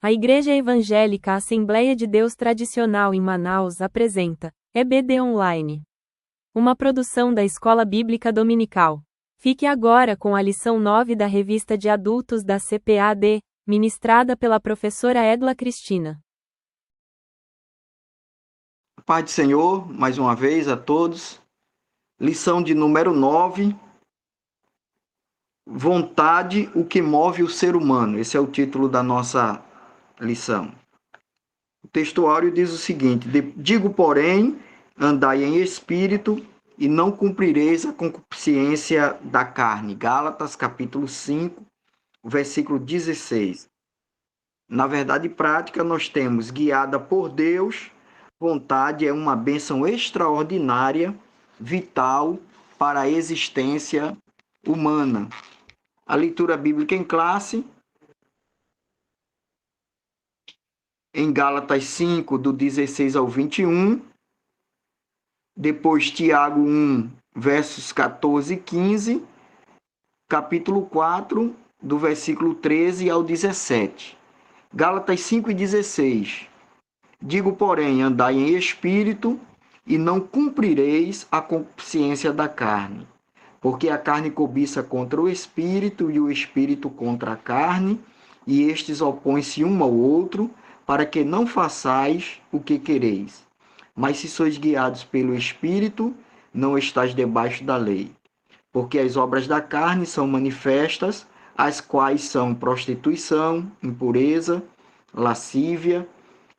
A Igreja Evangélica Assembleia de Deus Tradicional em Manaus apresenta EBD Online, uma produção da Escola Bíblica Dominical. Fique agora com a lição 9 da Revista de Adultos da CPAD, ministrada pela professora Edla Cristina. Pai do Senhor, mais uma vez a todos. Lição de número 9. Vontade, o que move o ser humano. Esse é o título da nossa lição. O textuário diz o seguinte: digo, porém, andai em espírito e não cumprireis a concupiscência da carne. Gálatas, capítulo 5, versículo 16. Na verdade prática, nós temos guiada por Deus. Vontade é uma bênção extraordinária, vital para a existência humana. A leitura bíblica em classe, em Gálatas 5, do 16 ao 21, depois Tiago 1, versos 14 e 15, capítulo 4, do versículo 13 ao 17. Gálatas 5 e 16. Digo, porém, andai em espírito e não cumprireis a concupiscência da carne. Porque a carne cobiça contra o espírito e o espírito contra a carne, e estes opõem-se um ao outro, para que não façais o que quereis. Mas se sois guiados pelo espírito, não estáis debaixo da lei. Porque as obras da carne são manifestas, as quais são prostituição, impureza, lascívia,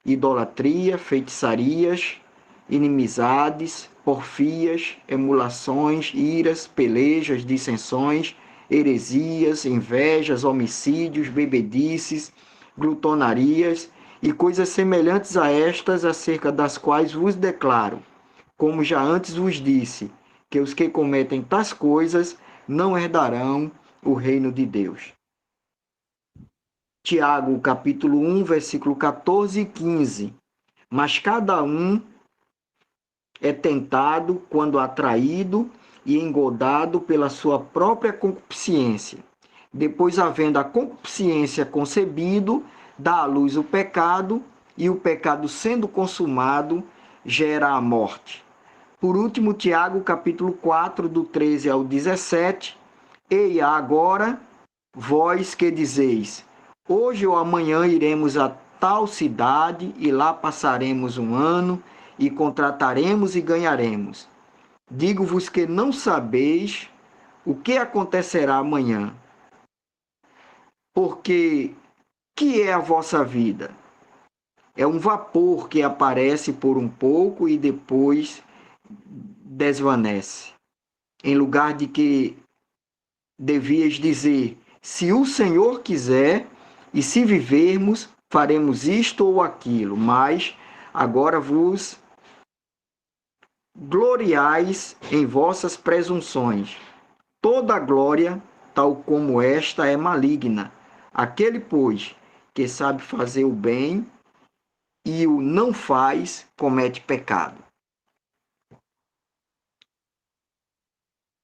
idolatria, feitiçarias, inimizades, porfias, emulações, iras, pelejas, dissensões, heresias, invejas, homicídios, bebedices, glutonarias e coisas semelhantes a estas, acerca das quais vos declaro, como já antes vos disse, que os que cometem tais coisas não herdarão o reino de Deus. Tiago, capítulo 1, versículo 14 e 15. Mas cada um é tentado quando atraído e engodado pela sua própria concupiscência. Depois, havendo a concupiscência concebido, dá à luz o pecado, e o pecado, sendo consumado, gera a morte. Por último, Tiago, capítulo 4, do 13 ao 17. Eia agora, vós que dizeis, hoje ou amanhã iremos a tal cidade e lá passaremos um ano e contrataremos e ganharemos. Digo-vos que não sabeis o que acontecerá amanhã. Porque que é a vossa vida? É um vapor que aparece por um pouco e depois desvanece. Em lugar de que devias dizer, se o Senhor quiser, e se vivermos, faremos isto ou aquilo, mas agora vos gloriais em vossas presunções. Toda a glória, tal como esta, é maligna. Aquele, pois, que sabe fazer o bem e o não faz, comete pecado.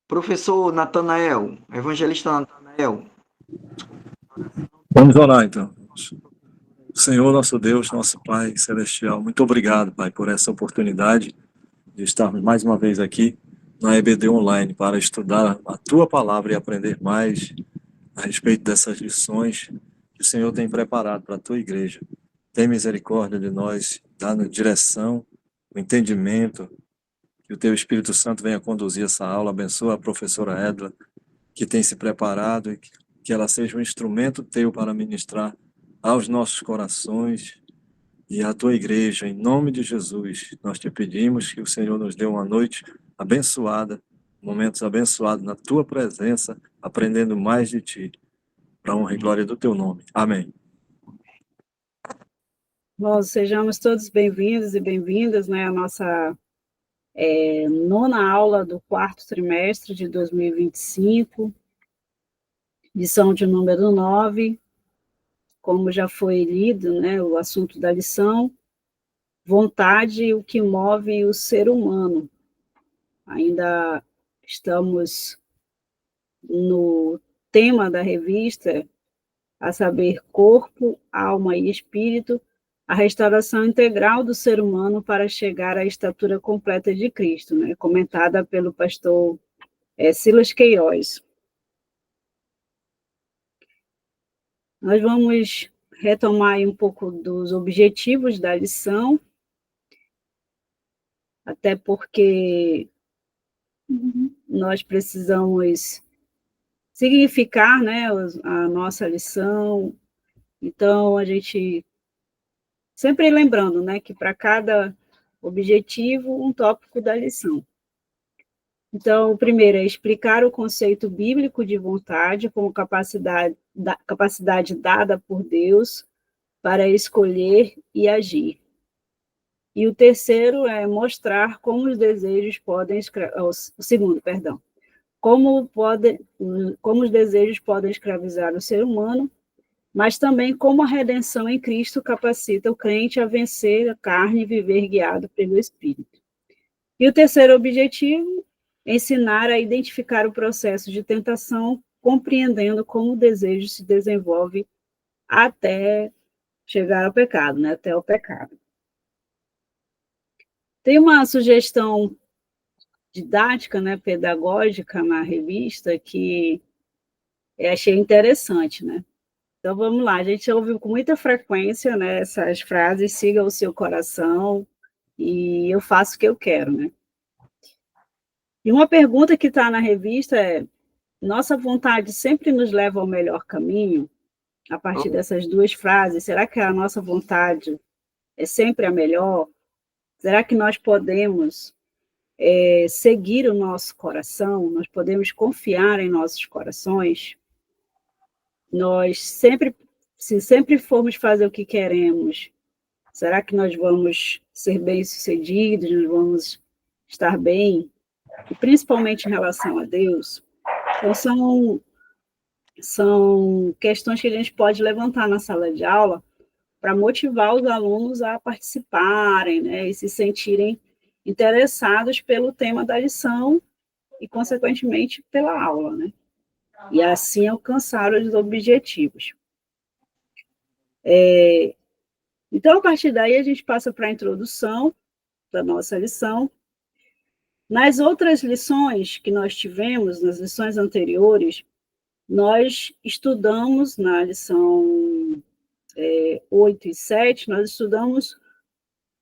Professor Natanael, evangelista Natanael. Vamos orar então. Senhor, nosso Deus, nosso Pai Celestial, muito obrigado, Pai, por essa oportunidade de estarmos mais uma vez aqui na EBD Online para estudar a Tua Palavra e aprender mais a respeito dessas lições que o Senhor tem preparado para a Tua Igreja. Tem misericórdia de nós, dá-nos direção, o entendimento, que o Teu Espírito Santo venha conduzir essa aula. Abençoa a professora Edla, que tem se preparado e que ela seja um instrumento Teu para ministrar aos nossos corações e à Tua Igreja. Em nome de Jesus, nós te pedimos que o Senhor nos dê uma noite abençoada, momentos abençoados na Tua presença, aprendendo mais de Ti, para a honra e glória do Teu nome. Amém. Bom, sejamos todos bem-vindos e bem-vindas, né, à nossa nona aula do quarto trimestre de 2025, lição de número 9, como já foi lido, né, o assunto da lição, vontade, o que move o ser humano. Ainda estamos no tema da revista, a saber, corpo, alma e espírito, a restauração integral do ser humano para chegar à estatura completa de Cristo, né? Comentada pelo pastor Silas Queiroz. Nós vamos retomar aí um pouco dos objetivos da lição, até porque nós precisamos significar, né, a nossa lição. Então, a gente sempre lembrando, né, que para cada objetivo, um tópico da lição. Então, o primeiro é explicar o conceito bíblico de vontade como capacidade dada por Deus para escolher e agir. E o terceiro é mostrar como os desejos podem... O segundo, perdão. Como os desejos podem escravizar o ser humano, mas também como a redenção em Cristo capacita o crente a vencer a carne e viver guiado pelo Espírito. E o terceiro objetivo, ensinar a identificar o processo de tentação, compreendendo como o desejo se desenvolve até chegar ao pecado, né? Até o pecado. Tem uma sugestão didática, né, pedagógica na revista que eu achei interessante, né? Então vamos lá, a gente ouve com muita frequência, né, essas frases: siga o seu coração e eu faço o que eu quero, né? E uma pergunta que está na revista é: nossa vontade sempre nos leva ao melhor caminho? A partir dessas duas frases, será que a nossa vontade é sempre a melhor? Será que nós podemos seguir o nosso coração? Nós podemos confiar em nossos corações? Nós sempre, se sempre formos fazer o que queremos, será que nós vamos ser bem-sucedidos? Nós vamos estar bem? E principalmente em relação a Deus? Então, são questões que a gente pode levantar na sala de aula para motivar os alunos a participarem, né, e se sentirem interessados pelo tema da lição e, consequentemente, pela aula, né? E assim alcançar os objetivos. Então, a partir daí, a gente passa para a introdução da nossa lição. Nas outras lições que nós tivemos, nas lições anteriores, nós estudamos na lição 8 e 7, nós estudamos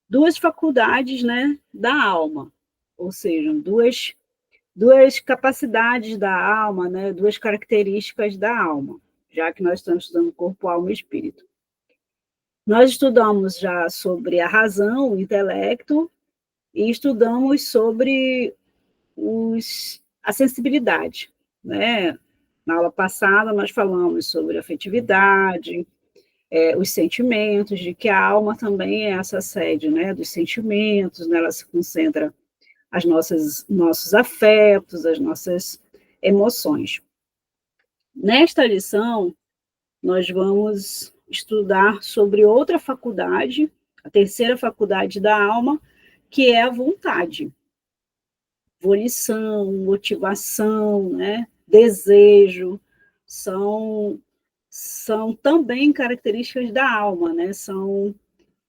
duas faculdades, né, da alma, ou seja, duas capacidades da alma, né, duas características da alma, já que nós estamos estudando corpo, alma e espírito. Nós estudamos já sobre a razão, o intelecto, e estudamos sobre a sensibilidade, né? Na aula passada, nós falamos sobre a afetividade, os sentimentos, de que a alma também é essa sede, né, dos sentimentos, nela se concentra nossos afetos, as nossas emoções. Nesta lição, nós vamos estudar sobre outra faculdade, a terceira faculdade da alma, que é a vontade. Volição, motivação, né, desejo, são também características da alma, né? São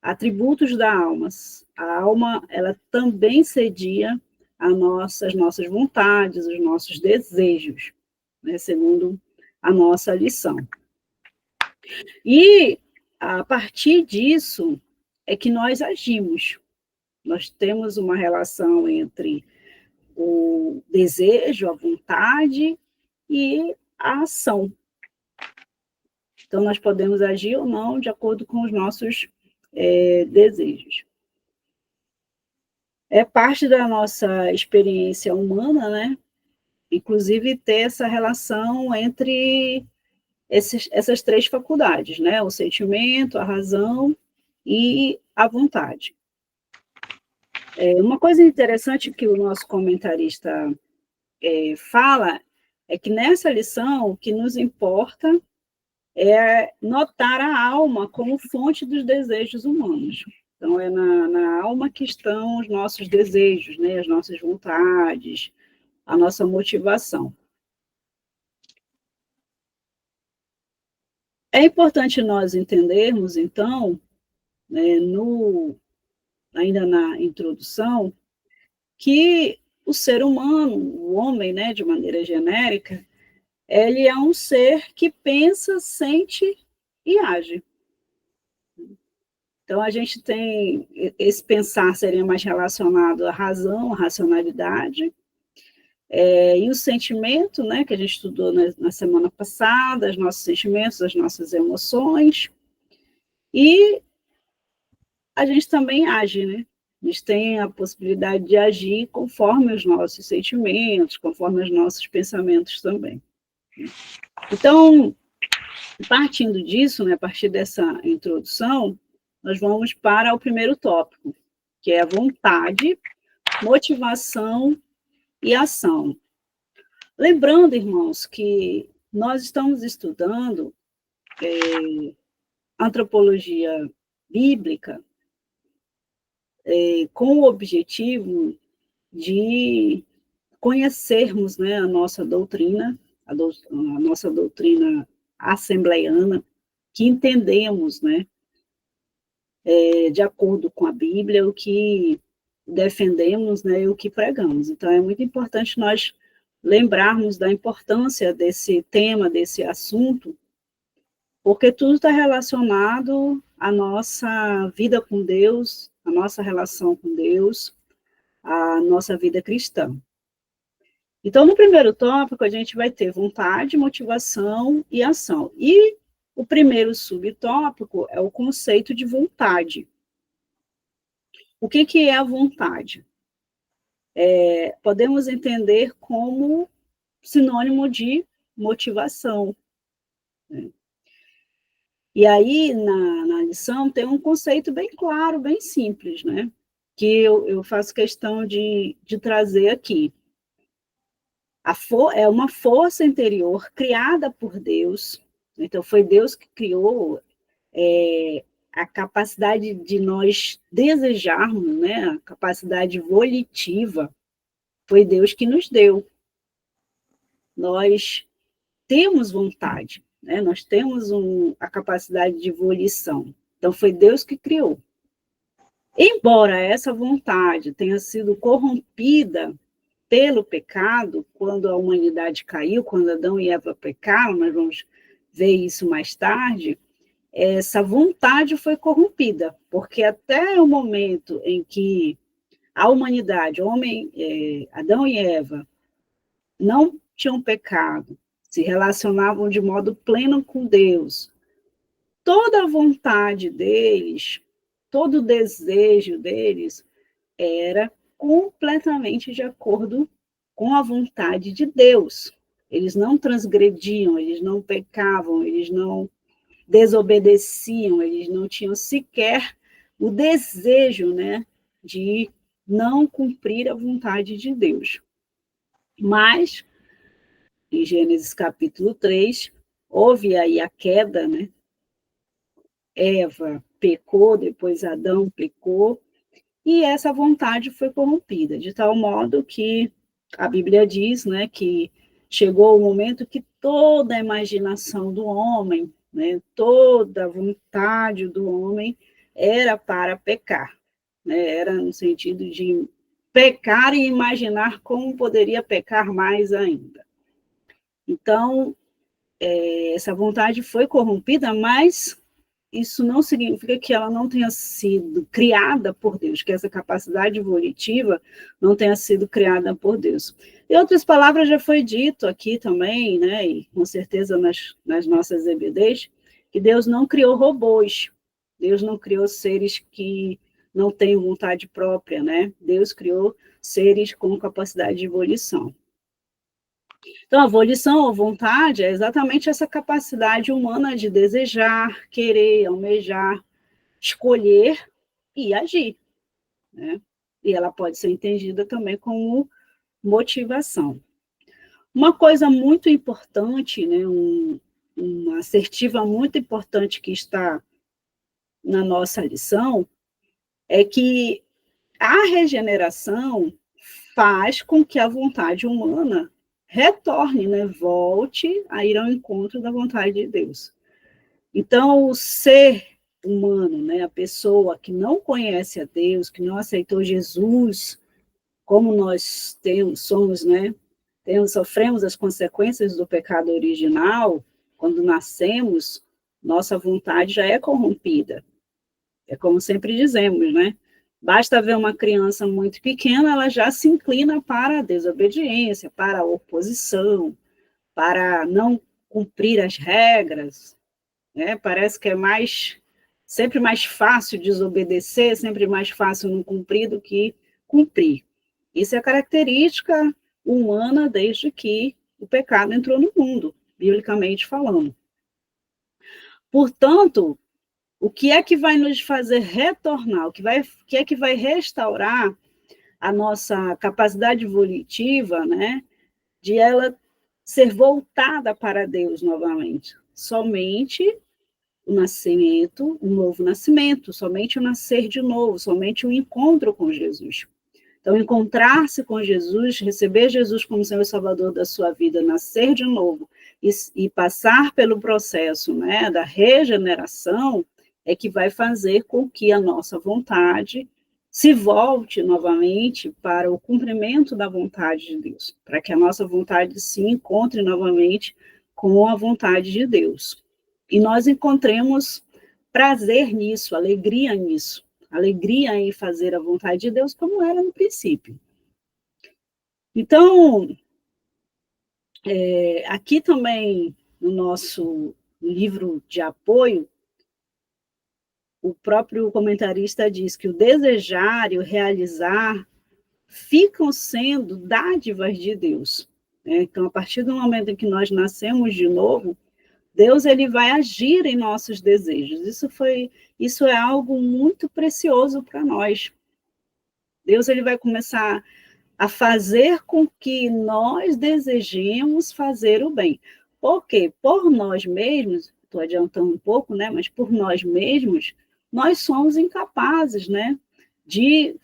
atributos da alma. A alma, ela também cedia as nossas vontades, os nossos desejos, né? Segundo a nossa lição. E, a partir disso, é que nós agimos. Nós temos uma relação entre o desejo, a vontade e a ação. Então, nós podemos agir ou não de acordo com os nossos desejos. É parte da nossa experiência humana, né? Inclusive, ter essa relação entre essas três faculdades, né? O sentimento, a razão e a vontade. Uma coisa interessante que o nosso comentarista fala é que nessa lição o que nos importa é notar a alma como fonte dos desejos humanos. Então, é na alma que estão os nossos desejos, né, as nossas vontades, a nossa motivação. É importante nós entendermos, então, né, ainda na introdução, que o ser humano, o homem, né, de maneira genérica, ele é um ser que pensa, sente e age. Então, a gente tem esse pensar seria mais relacionado à razão, à racionalidade, e o sentimento, né, que a gente estudou na semana passada, os nossos sentimentos, as nossas emoções, e a gente também age, né? A gente tem a possibilidade de agir conforme os nossos sentimentos, conforme os nossos pensamentos também. Então, partindo disso, né, a partir dessa introdução, nós vamos para o primeiro tópico, que é a vontade, motivação e ação. Lembrando, irmãos, que nós estamos estudando antropologia bíblica com o objetivo de conhecermos, né, a nossa doutrina, a nossa doutrina assembleiana, que entendemos, né, de acordo com a Bíblia, o que defendemos, né, e o que pregamos. Então, é muito importante nós lembrarmos da importância desse tema, desse assunto, porque tudo está relacionado à nossa vida com Deus, à nossa relação com Deus, à nossa vida cristã. Então, no primeiro tópico, a gente vai ter vontade, motivação e ação. E o primeiro subtópico é o conceito de vontade. O que é a vontade? Podemos entender como sinônimo de motivação. Né? E aí, na lição, tem um conceito bem claro, bem simples, né? Que eu faço questão de trazer aqui. É uma força interior criada por Deus. Então, foi Deus que criou a capacidade de nós desejarmos, né? A capacidade volitiva, foi Deus que nos deu. Nós temos vontade, né? Nós temos a capacidade de volição. Então, foi Deus que criou. Embora essa vontade tenha sido corrompida pelo pecado, quando a humanidade caiu, quando Adão e Eva pecaram, nós vamos ver isso mais tarde, essa vontade foi corrompida, porque até o momento em que a humanidade, Adão e Eva, não tinham pecado, se relacionavam de modo pleno com Deus, toda a vontade deles, todo o desejo deles era completamente de acordo com a vontade de Deus. Eles não transgrediam, eles não pecavam, eles não desobedeciam, eles não tinham sequer o desejo, né, de não cumprir a vontade de Deus. Mas, em Gênesis capítulo 3, houve aí a queda, né? Eva pecou, depois Adão pecou, e essa vontade foi corrompida, de tal modo que a Bíblia diz, né, que chegou o momento que toda a imaginação do homem, né, toda a vontade do homem era para pecar, né, era no sentido de pecar e imaginar como poderia pecar mais ainda. Então, essa vontade foi corrompida, mas isso não significa que ela não tenha sido criada por Deus, que essa capacidade volitiva não tenha sido criada por Deus. Em outras palavras, já foi dito aqui também, né, e com certeza nas nossas EBDs, que Deus não criou robôs, Deus não criou seres que não têm vontade própria, né? Deus criou seres com capacidade de volição. Então, a volição ou vontade é exatamente essa capacidade humana de desejar, querer, almejar, escolher e agir, né? E ela pode ser entendida também como motivação. Uma coisa muito importante, né, uma assertiva muito importante que está na nossa lição, é que a regeneração faz com que a vontade humana retorne, né, volte a ir ao encontro da vontade de Deus. Então, o ser humano, né, a pessoa que não conhece a Deus, que não aceitou Jesus, como nós somos, né, sofremos as consequências do pecado original, quando nascemos, nossa vontade já é corrompida. É como sempre dizemos, né? Basta ver uma criança muito pequena, ela já se inclina para a desobediência, para a oposição, para não cumprir as regras, né? Parece que é sempre mais fácil desobedecer, sempre mais fácil não cumprir do que cumprir. Isso é característica humana desde que o pecado entrou no mundo, biblicamente falando. Portanto, o que é que vai nos fazer retornar? Que é que vai restaurar a nossa capacidade volitiva, né, de ela ser voltada para Deus novamente? Somente o nascimento, o novo nascimento, somente o nascer de novo, somente o encontro com Jesus. Então, encontrar-se com Jesus, receber Jesus como Senhor e Salvador da sua vida, nascer de novo e passar pelo processo, né, da regeneração, é que vai fazer com que a nossa vontade se volte novamente para o cumprimento da vontade de Deus, para que a nossa vontade se encontre novamente com a vontade de Deus. E nós encontremos prazer nisso, alegria nisso. Alegria em fazer a vontade de Deus como era no princípio. Então, aqui também, no nosso livro de apoio, o próprio comentarista diz que o desejar e o realizar ficam sendo dádivas de Deus. Né? Então, a partir do momento em que nós nascemos de novo, Deus ele vai agir em nossos desejos. Isso é algo muito precioso para nós. Deus ele vai começar a fazer com que nós desejemos fazer o bem. Por quê? Por nós mesmos, estou adiantando um pouco, né? Mas por nós mesmos, nós somos incapazes, né? De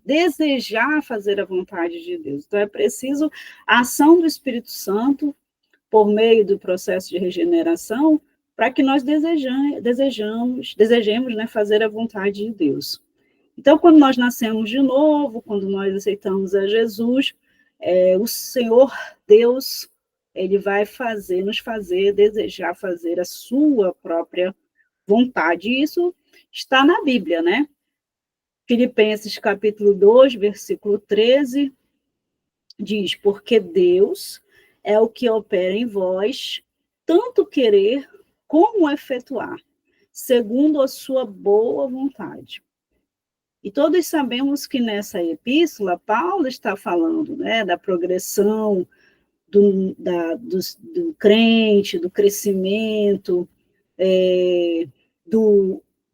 desejar fazer a vontade de Deus. Então é preciso a ação do Espírito Santo por meio do processo de regeneração, para que nós desejemos, né, fazer a vontade de Deus. Então, quando nós nascemos de novo, quando nós aceitamos a Jesus, o Senhor Deus, ele vai nos fazer desejar fazer a sua própria vontade. E isso está na Bíblia, né? Filipenses capítulo 2, versículo 13, diz, porque Deus é o que opera em vós, tanto querer como efetuar, segundo a sua boa vontade. E todos sabemos que nessa epístola, Paulo está falando, né, da progressão do crente, do crescimento,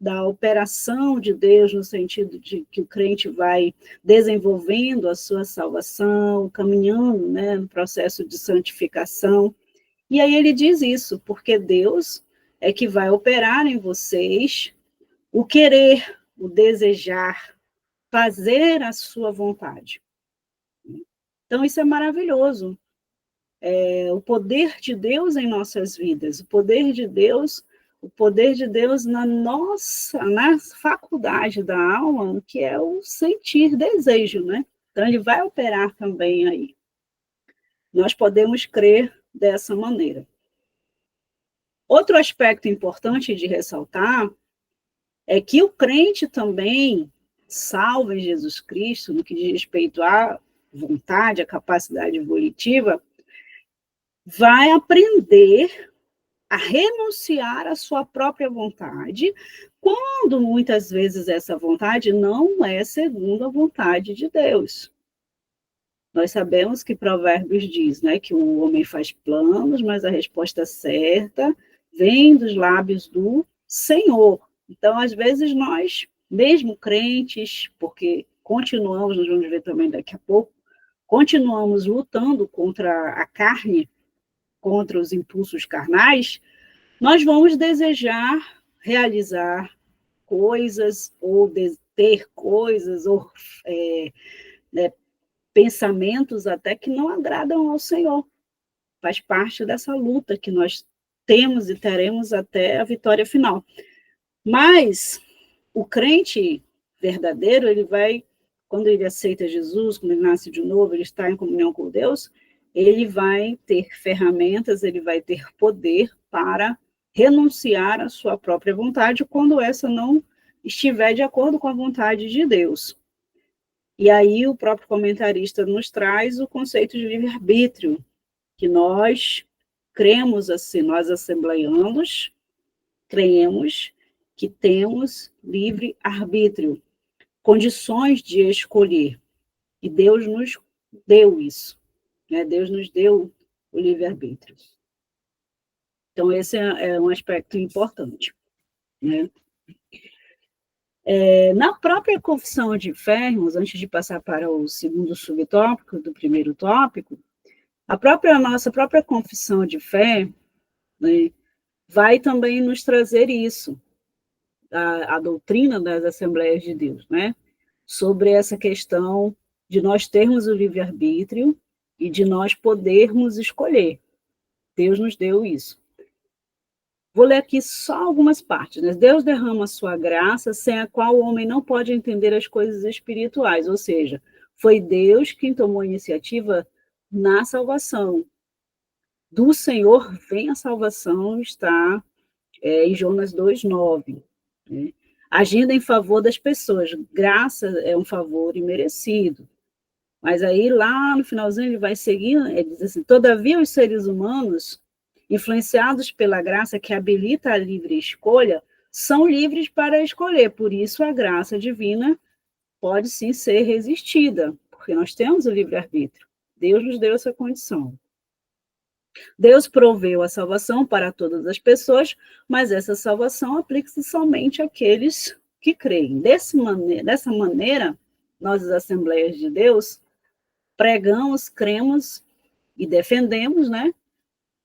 da operação de Deus, no sentido de que o crente vai desenvolvendo a sua salvação, caminhando, né, no processo de santificação. E aí ele diz isso, porque Deus é que vai operar em vocês o querer, o desejar, fazer a sua vontade. Então, isso é maravilhoso. O poder de Deus em nossas vidas, o poder de Deus na faculdade da alma, que é o sentir desejo, né? Então, ele vai operar também aí. Nós podemos crer dessa maneira. Outro aspecto importante de ressaltar é que o crente também, salvo em Jesus Cristo, no que diz respeito à vontade, à capacidade volitiva, vai aprender a renunciar à sua própria vontade, quando muitas vezes essa vontade não é segundo a vontade de Deus. Nós sabemos que Provérbios diz, né, que o homem faz planos, mas a resposta certa vem dos lábios do Senhor. Então, às vezes, nós, mesmo crentes, porque continuamos, nós vamos ver também daqui a pouco, continuamos lutando contra a carne, contra os impulsos carnais, nós vamos desejar realizar coisas, ou ter coisas, ou pensamentos até que não agradam ao Senhor. Faz parte dessa luta que nós temos e teremos até a vitória final. Mas o crente verdadeiro, ele vai, quando ele aceita Jesus, quando ele nasce de novo, ele está em comunhão com Deus, ele vai ter ferramentas, ele vai ter poder para renunciar à sua própria vontade quando essa não estiver de acordo com a vontade de Deus. E aí o próprio comentarista nos traz o conceito de livre-arbítrio, que nós cremos assim, nós assembleianos, cremos que temos livre-arbítrio, condições de escolher. E Deus nos deu isso, né? Deus nos deu o livre-arbítrio. Então, esse é um aspecto importante, né? Na própria confissão de fé, irmãos, antes de passar para o segundo subtópico do primeiro tópico, nossa própria confissão de fé, né, vai também nos trazer isso, a doutrina das Assembleias de Deus, né? Sobre essa questão de nós termos o livre-arbítrio e de nós podermos escolher. Deus nos deu isso. Vou ler aqui só algumas partes, né? Deus derrama a sua graça, sem a qual o homem não pode entender as coisas espirituais, ou seja, foi Deus quem tomou a iniciativa na salvação. Do Senhor vem a salvação, está em Jonas 2:9. Né? Agindo em favor das pessoas. Graça é um favor imerecido. Mas aí, lá no finalzinho, ele vai seguindo, ele diz assim, todavia os seres humanos, influenciados pela graça que habilita a livre escolha, são livres para escolher. Por isso, a graça divina pode sim ser resistida, porque nós temos o livre-arbítrio. Deus nos deu essa condição. Deus proveu a salvação para todas as pessoas, mas essa salvação aplica-se somente àqueles que creem. Dessa maneira, nós, as Assembleias de Deus, pregamos, cremos e defendemos, né,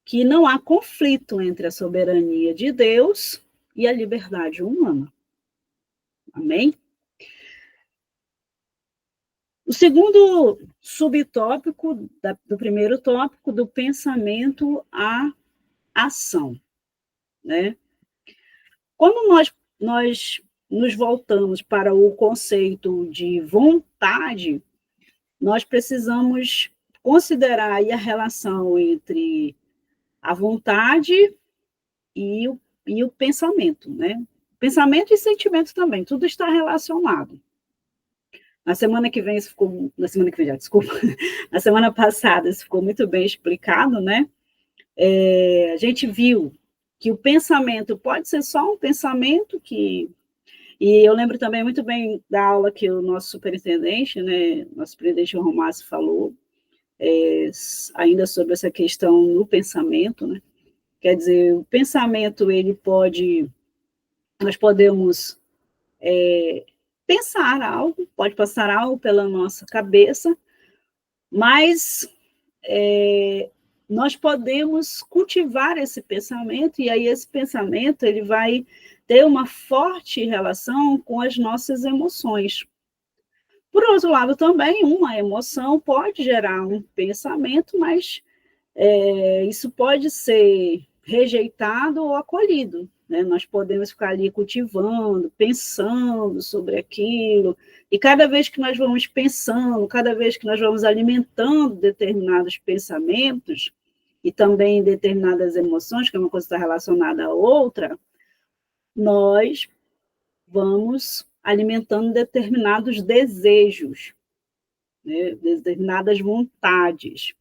que não há conflito entre a soberania de Deus e a liberdade humana. Amém? O segundo subtópico do primeiro tópico, do pensamento à ação, né? Quando nós nos voltamos para o conceito de vontade, nós precisamos considerar aí a relação entre a vontade e o pensamento, né? Pensamento e sentimento também, tudo está relacionado. Na semana passada, isso ficou muito bem explicado, né? A gente viu que o pensamento pode ser só um pensamento e eu lembro também muito bem da aula que o nosso superintendente, né, nosso superintendente Romácio falou, ainda sobre essa questão no pensamento, né? Quer dizer, o pensamento, nós podemos pensar algo, pode passar algo pela nossa cabeça, mas nós podemos cultivar esse pensamento, e aí esse pensamento ele vai ter uma forte relação com as nossas emoções. Por outro lado, também, uma emoção pode gerar um pensamento, mas isso pode ser rejeitado ou acolhido. Né? Nós podemos ficar ali cultivando, pensando sobre aquilo, e cada vez que nós vamos pensando, cada vez que nós vamos alimentando determinados pensamentos, e também determinadas emoções, que uma coisa está relacionada à outra, nós vamos alimentando determinados desejos, né? Determinadas vontades.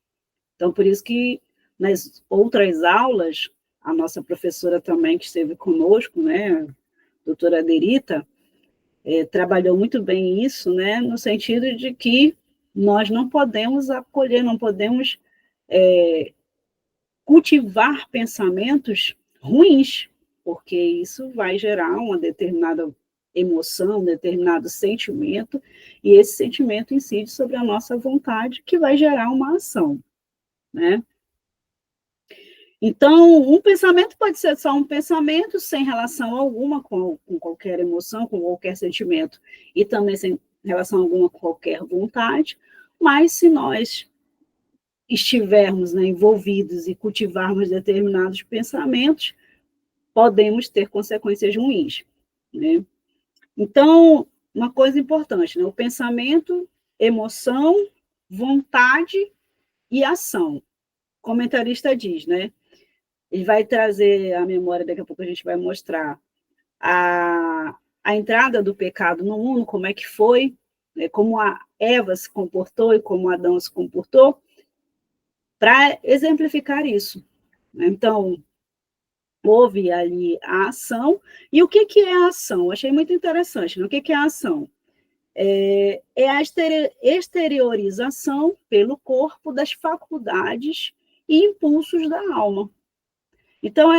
Então, por isso que nas outras aulas, a nossa professora também, que esteve conosco, né, a doutora Aderita, trabalhou muito bem isso, né, no sentido de que nós não podemos acolher, não podemos cultivar pensamentos ruins, porque isso vai gerar uma determinada emoção, um determinado sentimento, e esse sentimento incide sobre a nossa vontade, que vai gerar uma ação, né? Então, um pensamento pode ser só um pensamento, sem relação alguma com qualquer emoção, com qualquer sentimento, e também sem relação alguma com qualquer vontade, mas se nós estivermos, né, envolvidos e cultivarmos determinados pensamentos, podemos ter consequências ruins, né? Então, uma coisa importante, né? O pensamento, emoção, vontade e ação. O comentarista diz, né? Ele vai trazer a memória, daqui a pouco a gente vai mostrar a entrada do pecado no mundo, como é que foi, né? Como a Eva se comportou e como Adão se comportou, para exemplificar isso. Então, houve ali a ação. E o que é a ação? Achei muito interessante. Né? O que é a ação? É a exteriorização pelo corpo das faculdades e impulsos da alma. Então,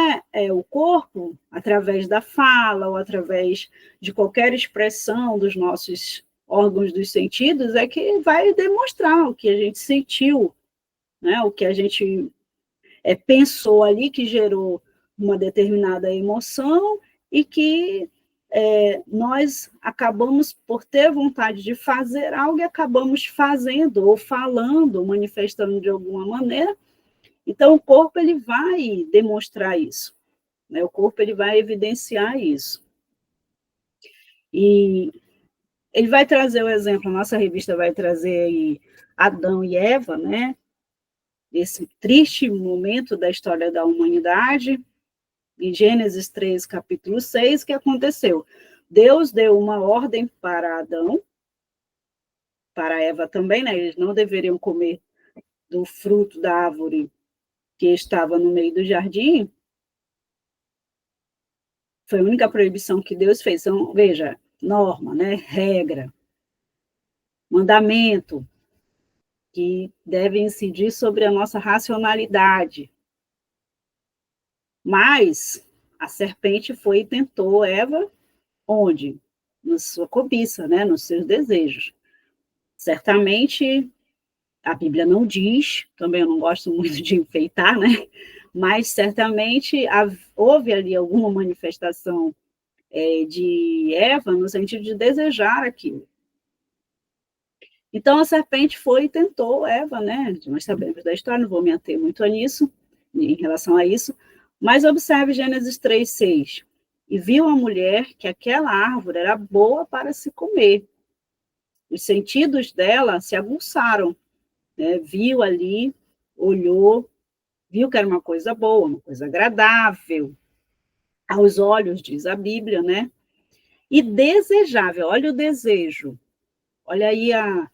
o corpo, através da fala ou através de qualquer expressão dos nossos órgãos dos sentidos, é que vai demonstrar o que a gente sentiu, né? O que a gente pensou ali, que gerou uma determinada emoção e que nós acabamos por ter vontade de fazer algo e acabamos fazendo ou falando, ou manifestando de alguma maneira. Então, o corpo ele vai demonstrar isso, né? O corpo ele vai evidenciar isso. E ele vai trazer o exemplo, a nossa revista vai trazer aí Adão e Eva, né? Esse triste momento da história da humanidade, em Gênesis 3, capítulo 6, que aconteceu? Deus deu uma ordem para Adão, para Eva também, né? Eles não deveriam comer do fruto da árvore que estava no meio do jardim. Foi a única proibição que Deus fez. Então, veja, norma, né? Regra, mandamento, que deve incidir sobre a nossa racionalidade. Mas a serpente foi e tentou Eva, onde? Na sua cobiça, né? Nos seus desejos. Certamente, a Bíblia não diz, também eu não gosto muito de enfeitar, né? Mas certamente houve ali alguma manifestação de Eva no sentido de desejar aquilo. Então a serpente foi e tentou Eva, né? Nós sabemos da história, não vou me ater muito nisso, em relação a isso, mas observe Gênesis 3:6. E viu a mulher que aquela árvore era boa para se comer. Os sentidos dela se aguçaram, né? Viu ali, olhou, viu que era uma coisa boa, uma coisa agradável, aos olhos, diz a Bíblia, né? E desejável, olha o desejo, olha aí a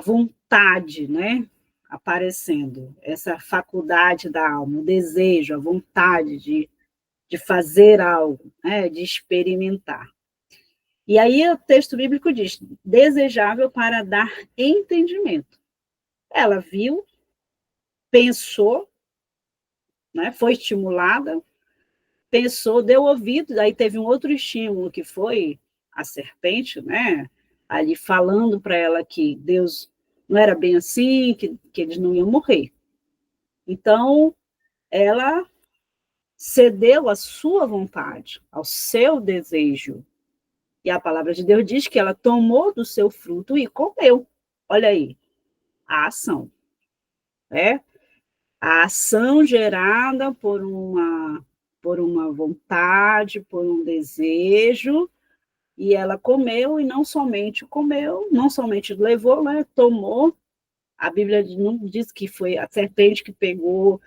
vontade, né? Aparecendo, essa faculdade da alma, o desejo, a vontade de fazer algo, né? De experimentar. E aí o texto bíblico diz, desejável para dar entendimento. Ela viu, pensou, né? Foi estimulada, pensou, deu ouvidos, aí teve um outro estímulo, que foi a serpente, né? Ali falando para ela que Deus não era bem assim, que eles não iam morrer. Então, ela cedeu à sua vontade, ao seu desejo. E a palavra de Deus diz que ela tomou do seu fruto e comeu. Olha aí, a ação. Né? A ação gerada por uma vontade, por um desejo, e ela comeu, e não somente comeu, não somente levou, né, tomou. A Bíblia não diz que foi a serpente que pegou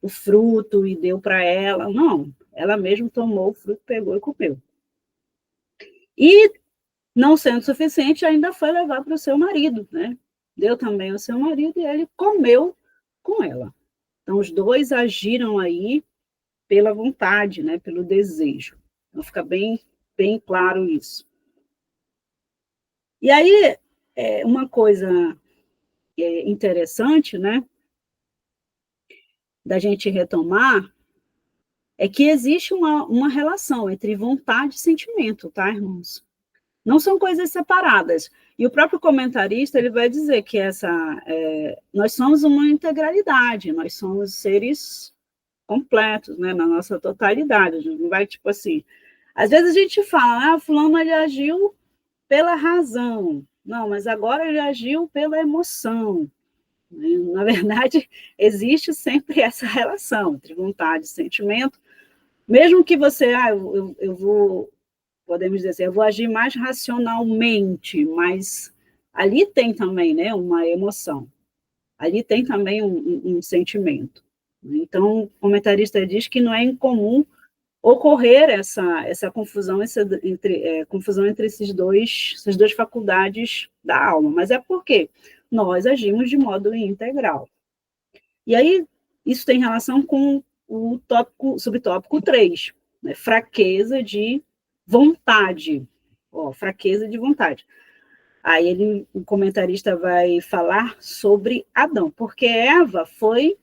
o fruto e deu para ela, não, ela mesma tomou o fruto, pegou e comeu. E, não sendo suficiente, ainda foi levar para o seu marido, né? Deu também ao seu marido e ele comeu com ela. Então, os dois agiram aí pela vontade, né, pelo desejo. Então, fica bem claro isso. E aí, uma coisa interessante, né, da gente retomar, é que existe uma relação entre vontade e sentimento, tá, irmãos? Não são coisas separadas. E o próprio comentarista, ele vai dizer que nós somos uma integralidade, nós somos seres completos, né, na nossa totalidade. A gente não vai, tipo assim... Às vezes a gente fala, fulano ele agiu pela razão. Não, mas agora ele agiu pela emoção. Na verdade, existe sempre essa relação entre vontade e sentimento, mesmo que você, eu vou, podemos dizer assim, eu vou agir mais racionalmente, mas ali tem também, né, uma emoção, ali tem também um sentimento. Então, o comentarista diz que não é incomum ocorrer essa confusão confusão entre essas duas faculdades da alma, mas é porque nós agimos de modo integral. E aí, isso tem relação com o subtópico 3, né? Fraqueza de vontade. Fraqueza de vontade. Aí o comentarista vai falar sobre Adão, porque Eva foi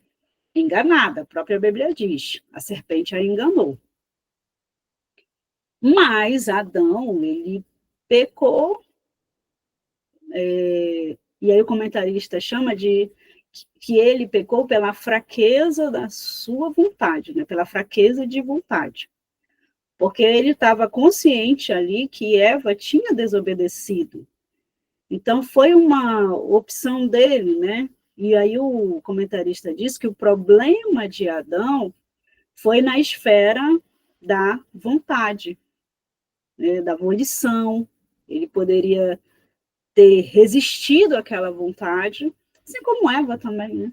enganada, a própria Bíblia diz, a serpente a enganou. Mas Adão, ele pecou, e aí o comentarista chama de que ele pecou pela fraqueza da sua vontade, né? Pela fraqueza de vontade. Porque ele estava consciente ali que Eva tinha desobedecido. Então, foi uma opção dele, né? E aí o comentarista diz que o problema de Adão foi na esfera da vontade, né? Da volição. Ele poderia ter resistido àquela vontade, assim como Eva também, né?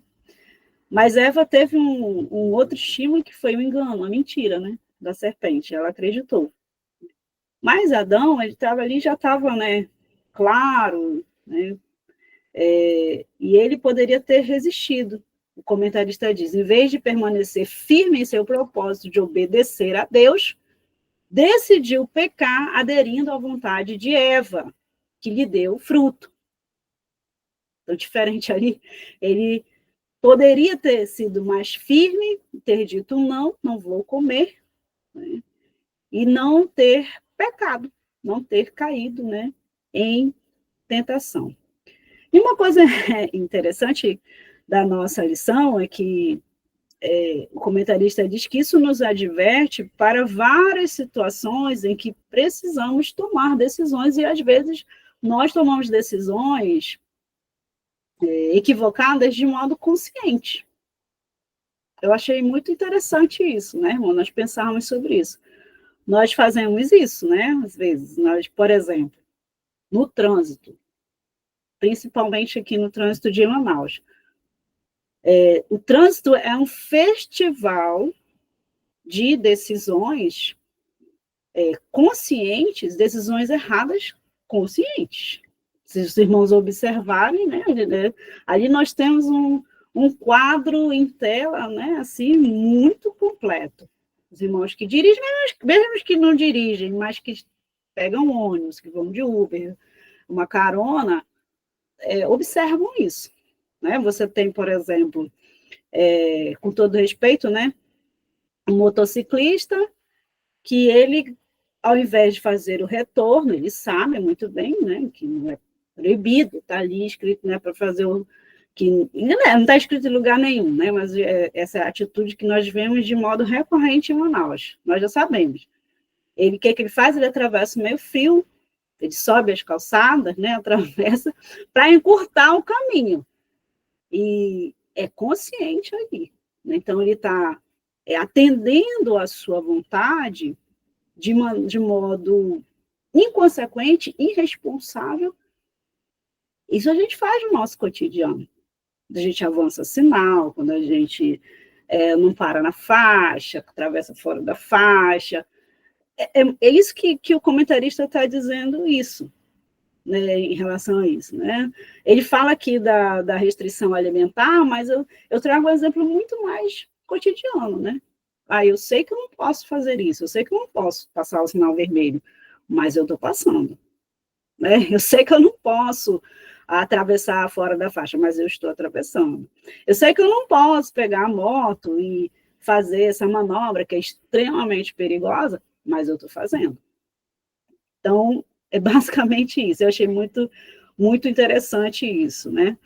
Mas Eva teve um outro estímulo que foi o engano, a mentira, né? Da serpente, ela acreditou. Mas Adão, ele estava ali, já estava, né? Claro, né? E ele poderia ter resistido. O comentarista diz, em vez de permanecer firme em seu propósito de obedecer a Deus, decidiu pecar aderindo à vontade de Eva, que lhe deu fruto. Então, diferente ali, ele poderia ter sido mais firme, ter dito não, não vou comer, né? E não ter pecado, não ter caído, né, em tentação. E uma coisa interessante da nossa lição é que o comentarista diz que isso nos adverte para várias situações em que precisamos tomar decisões, e às vezes nós tomamos decisões equivocadas de modo consciente. Eu achei muito interessante isso, né, irmão? Nós pensarmos sobre isso. Nós fazemos isso, né? Às vezes, nós, por exemplo, no trânsito, principalmente aqui no trânsito de Manaus. O trânsito é um festival de decisões conscientes, decisões erradas conscientes. Se os irmãos observarem, né, ali nós temos um quadro em tela, né, assim, muito completo. Os irmãos que dirigem, mesmo que não dirigem, mas que pegam ônibus, que vão de Uber, uma carona, observam isso. Né? Você tem, por exemplo, com todo respeito, né, um motociclista que ele, ao invés de fazer o retorno, ele sabe muito bem, né, que não é proibido, está ali escrito, né, para fazer o que não está escrito em lugar nenhum, né, mas essa é a atitude que nós vemos de modo recorrente em Manaus, nós já sabemos. O que ele faz? Ele atravessa o meio fio, ele sobe as calçadas, né, atravessa, para encurtar o caminho, e é consciente ali, né? Então ele está atendendo à sua vontade de modo inconsequente, irresponsável. Isso a gente faz no nosso cotidiano. Quando a gente avança sinal, quando a gente não para na faixa, atravessa fora da faixa. É isso que o comentarista está dizendo isso, né, em relação a isso. Né? Ele fala aqui da restrição alimentar, mas eu trago um exemplo muito mais cotidiano. Né? Eu sei que eu não posso fazer isso, eu sei que eu não posso passar o sinal vermelho, mas eu estou passando. Né? Eu sei que eu não posso atravessar fora da faixa, mas eu estou atravessando. Eu sei que eu não posso pegar a moto e fazer essa manobra que é extremamente perigosa, mas eu estou fazendo. Então, é basicamente isso. Eu achei muito, muito interessante isso, né?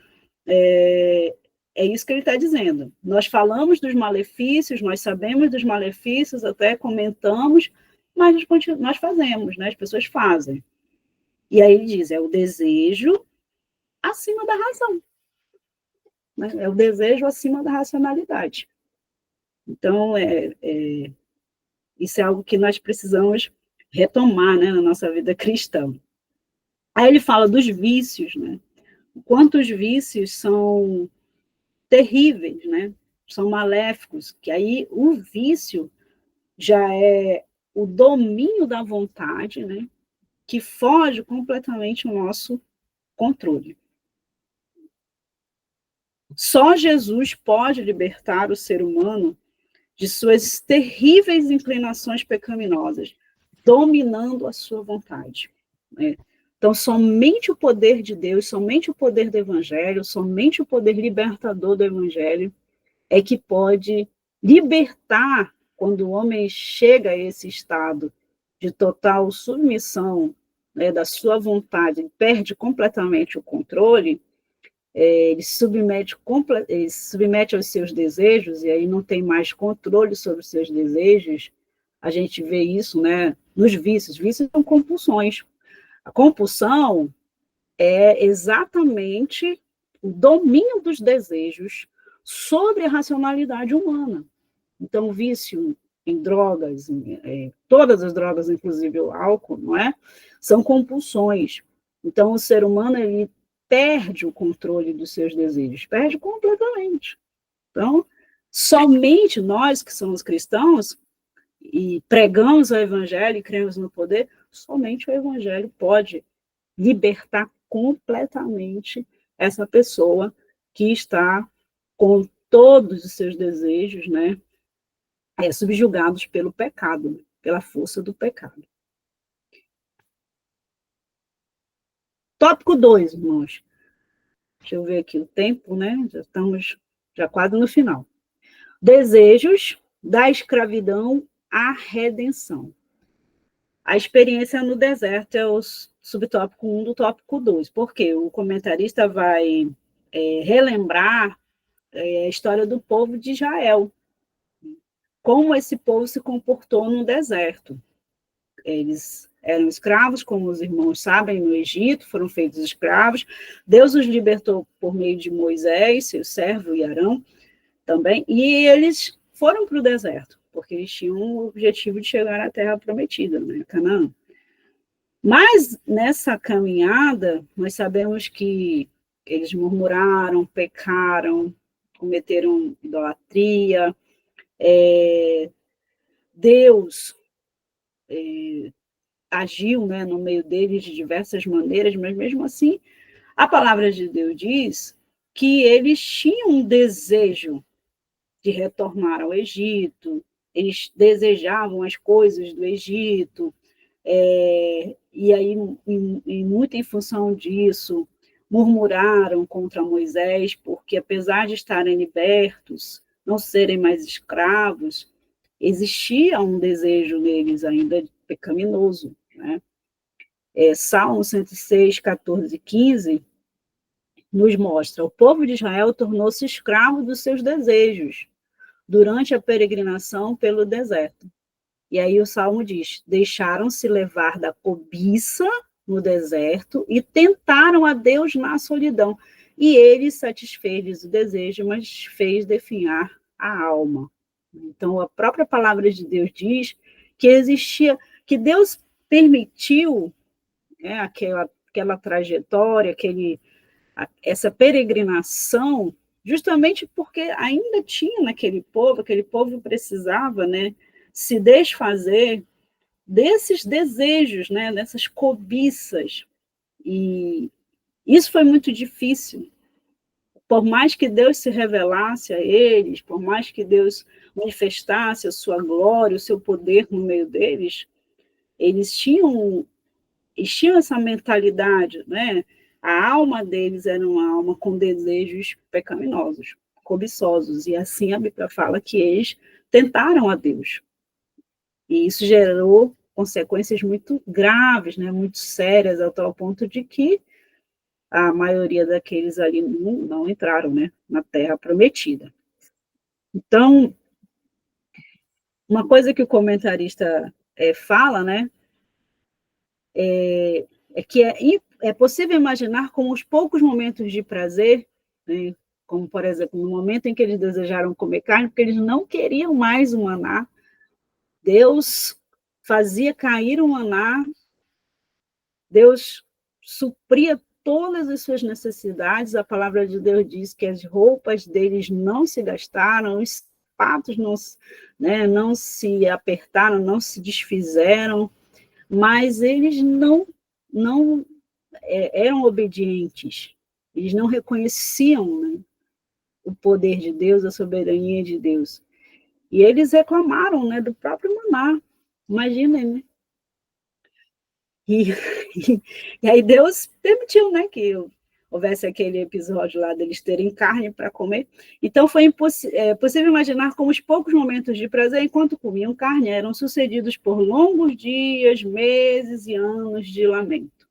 É isso que ele está dizendo. Nós falamos dos malefícios, nós sabemos dos malefícios, até comentamos, mas nós fazemos, né? As pessoas fazem. E aí ele diz, é o desejo acima da razão. né? É o desejo acima da racionalidade. Então, isso é algo que nós precisamos retomar, né, na nossa vida cristã. Aí ele fala dos vícios, né? Quantos vícios são terríveis, né? São maléficos, que aí o vício já é o domínio da vontade, né? Que foge completamente o nosso controle. Só Jesus pode libertar o ser humano de suas terríveis inclinações pecaminosas, dominando a sua vontade, né? Então, somente o poder de Deus, somente o poder do Evangelho, somente o poder libertador do Evangelho é que pode libertar, quando o homem chega a esse estado de total submissão, né, da sua vontade, perde completamente o controle, ele se submete aos seus desejos, e aí não tem mais controle sobre os seus desejos. A gente vê isso, né, nos vícios. Vícios são compulsões. A compulsão é exatamente o domínio dos desejos sobre a racionalidade humana. Então, o vício em drogas, todas as drogas, inclusive o álcool, não é? São compulsões. Então, o ser humano, ele perde o controle dos seus desejos, perde completamente. Então, somente nós que somos cristãos e pregamos o evangelho e cremos no poder, somente o evangelho pode libertar completamente essa pessoa que está com todos os seus desejos, né, subjugados pelo pecado, pela força do pecado. Tópico 2, irmãos. Deixa eu ver aqui o tempo, né? Já estamos quase no final. Desejos da escravidão à redenção. A experiência no deserto é o subtópico 1 do tópico 2. Por quê? O comentarista vai relembrar a história do povo de Israel. Como esse povo se comportou no deserto. Eles eram escravos, como os irmãos sabem, no Egito, foram feitos escravos. Deus os libertou por meio de Moisés, seu servo, e Arão também, e eles foram para o deserto, porque eles tinham o objetivo de chegar à terra prometida, né, Canaã. Mas, nessa caminhada, nós sabemos que eles murmuraram, pecaram, cometeram idolatria, Deus agiu, né, no meio deles de diversas maneiras, mas mesmo assim, a palavra de Deus diz que eles tinham um desejo de retornar ao Egito, eles desejavam as coisas do Egito, e aí, muito em função disso, murmuraram contra Moisés, porque apesar de estarem libertos, não serem mais escravos, existia um desejo neles ainda pecaminoso, né? Salmo 106, 14 e 15 nos mostra: o povo de Israel tornou-se escravo dos seus desejos durante a peregrinação pelo deserto. E aí o Salmo diz: deixaram-se levar da cobiça no deserto e tentaram a Deus na solidão. E ele satisfez o desejo, mas fez definhar a alma. Então, a própria palavra de Deus diz que existia, que Deus permitiu, né, aquela trajetória, essa peregrinação, justamente porque ainda tinha naquele povo, aquele povo precisava, né, se desfazer desses desejos, né, dessas cobiças. E isso foi muito difícil. Por mais que Deus se revelasse a eles, por mais que Deus manifestasse a sua glória, o seu poder no meio deles, eles tinham essa mentalidade, né? A alma deles era uma alma com desejos pecaminosos, cobiçosos, e assim a Bíblia fala que eles tentaram a Deus. E isso gerou consequências muito graves, né? Muito sérias, ao tal ponto de que a maioria daqueles ali não entraram, né, na Terra Prometida. Então, uma coisa que o comentarista fala, né, é que é possível imaginar como os poucos momentos de prazer, né, como, por exemplo, no momento em que eles desejaram comer carne, porque eles não queriam mais o maná, Deus fazia cair o maná, Deus supria todas as suas necessidades, a palavra de Deus diz que as roupas deles não se gastaram, os sapatos não, né, não se apertaram, não se desfizeram, mas eles não eram obedientes, eles não reconheciam, né, o poder de Deus, a soberania de Deus. E eles reclamaram, né, do próprio maná. Imaginem, né? E aí Deus permitiu, né, que houvesse aquele episódio lá deles terem carne para comer. Então foi possível imaginar como os poucos momentos de prazer enquanto comiam carne eram sucedidos por longos dias, meses e anos de lamento.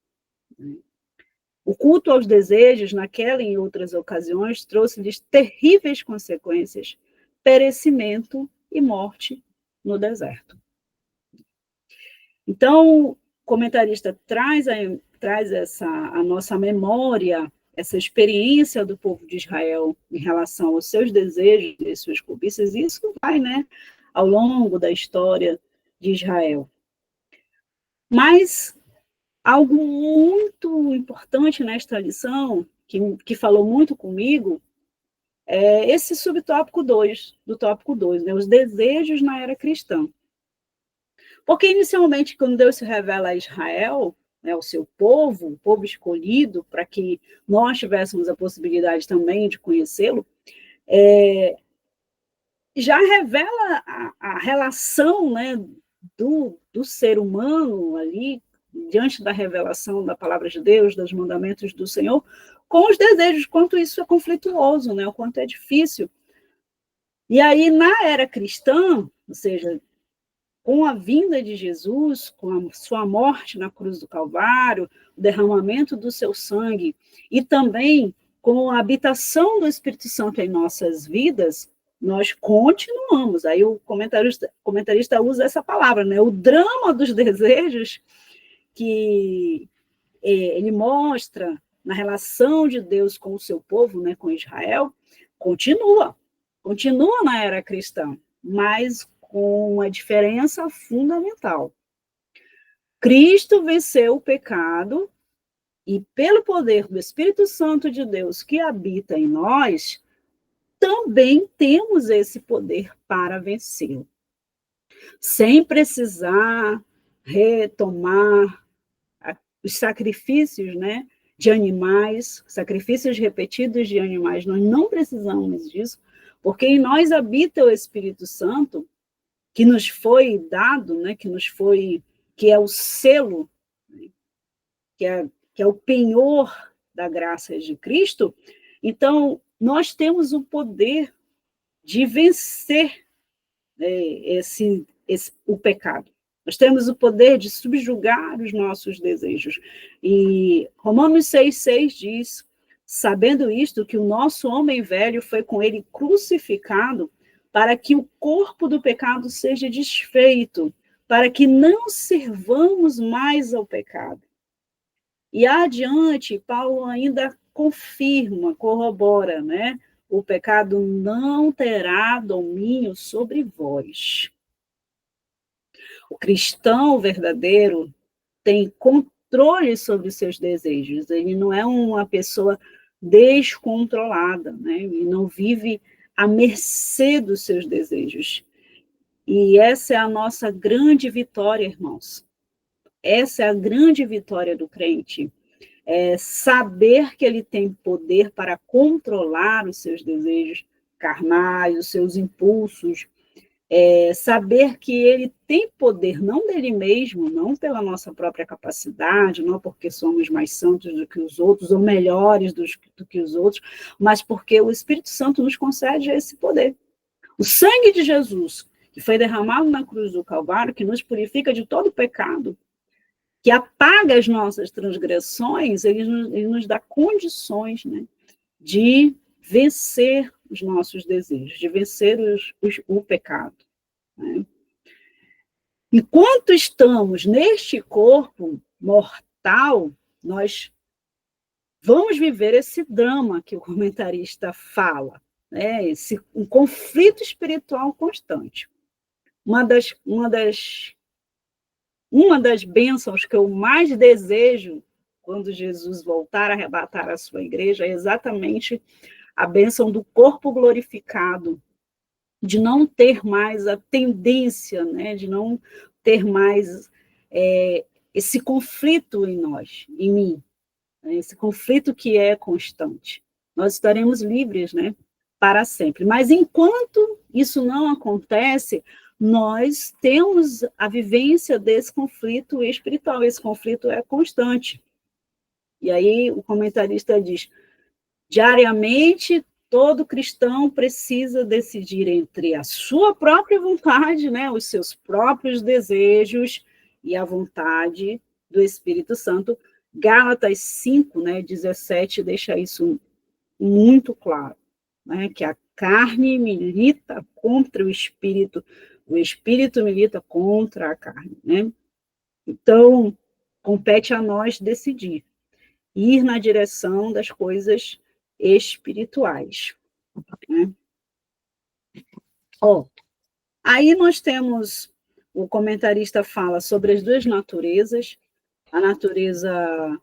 O culto aos desejos, naquela e em outras ocasiões, trouxe-lhes terríveis consequências, perecimento e morte no deserto. Então, o comentarista traz a nossa memória, essa experiência do povo de Israel em relação aos seus desejos e suas cobiças, e isso vai, né, ao longo da história de Israel. Mas algo muito importante nesta lição, que falou muito comigo, é esse subtópico 2, do tópico 2, né, os desejos na era cristã. Porque, inicialmente, quando Deus se revela a Israel, né, o seu povo, o povo escolhido, para que nós tivéssemos a possibilidade também de conhecê-lo, já revela a relação, né, do ser humano ali, diante da revelação da palavra de Deus, dos mandamentos do Senhor, com os desejos, quanto isso é conflituoso, né, o quanto é difícil. E aí, na era cristã, ou seja, com a vinda de Jesus, com a sua morte na cruz do Calvário, o derramamento do seu sangue, e também com a habitação do Espírito Santo em nossas vidas, nós continuamos. Aí o comentarista usa essa palavra, né? O drama dos desejos que ele mostra na relação de Deus com o seu povo, né, com Israel, continua na era cristã, mas com uma diferença fundamental. Cristo venceu o pecado e, pelo poder do Espírito Santo de Deus que habita em nós, também temos esse poder para vencê-lo. Sem precisar retomar os sacrifícios, né, de animais, sacrifícios repetidos de animais. Nós não precisamos disso, porque em nós habita o Espírito Santo, que nos foi dado, né, que é o selo, né, que é o penhor da graça de Cristo. Então, nós temos o poder de vencer, né, o pecado. Nós temos o poder de subjugar os nossos desejos. E Romanos 6,6 diz, sabendo isto, que o nosso homem velho foi com ele crucificado, para que o corpo do pecado seja desfeito, para que não sirvamos mais ao pecado. E adiante, Paulo ainda confirma, corrobora, né? O pecado não terá domínio sobre vós. O cristão verdadeiro tem controle sobre seus desejos, ele não é uma pessoa descontrolada, né? Ele não vive à mercê dos seus desejos. E essa é a nossa grande vitória, irmãos. Essa é a grande vitória do crente. É saber que ele tem poder para controlar os seus desejos carnais, os seus impulsos. Saber que ele tem poder, não dele mesmo, não pela nossa própria capacidade, não porque somos mais santos do que os outros, ou melhores do que os outros, mas porque o Espírito Santo nos concede esse poder. O sangue de Jesus, que foi derramado na cruz do Calvário, que nos purifica de todo pecado, que apaga as nossas transgressões, ele nos dá condições, né, de vencer os nossos desejos, de vencer o pecado. Né? Enquanto estamos neste corpo mortal, nós vamos viver esse drama que o comentarista fala, né? Um conflito espiritual constante. Uma das bênçãos que eu mais desejo quando Jesus voltar a arrebatar a sua igreja é exatamente a bênção do corpo glorificado, de não ter mais a tendência, né, de não ter mais esse conflito em nós, em mim, né, esse conflito que é constante. Nós estaremos livres, né, para sempre. Mas enquanto isso não acontece, nós temos a vivência desse conflito espiritual, esse conflito é constante. E aí o comentarista diz, diariamente, todo cristão precisa decidir entre a sua própria vontade, né, os seus próprios desejos e a vontade do Espírito Santo. Gálatas 5, né, 17, deixa isso muito claro, né, que a carne milita contra o espírito milita contra a carne, né? Então, compete a nós decidir, ir na direção das coisas espirituais, né? Aí nós temos, o comentarista fala sobre as duas naturezas, a natureza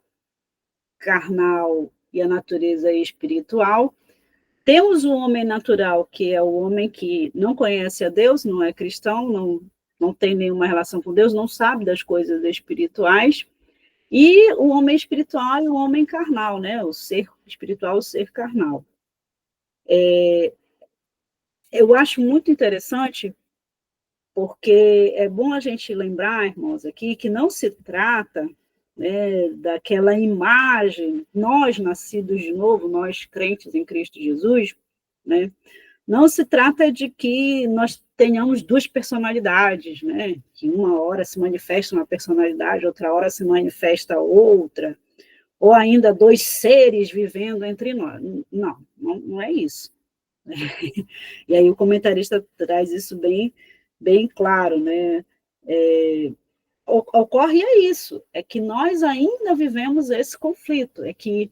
carnal e a natureza espiritual. Temos o homem natural, que é o homem que não conhece a Deus, não é cristão, não tem nenhuma relação com Deus, não sabe das coisas espirituais, e o homem espiritual e o homem carnal, né? O ser espiritual, o ser carnal. Eu acho muito interessante, porque é bom a gente lembrar, irmãos, aqui, que não se trata, né, daquela imagem, nós nascidos de novo, nós crentes em Cristo Jesus, né, não se trata de que nós tenhamos duas personalidades, né, que uma hora se manifesta uma personalidade, outra hora se manifesta outra, ou ainda dois seres vivendo entre nós. Não é isso. E aí o comentarista traz isso bem claro, né? Ocorre isso, é que nós ainda vivemos esse conflito, é que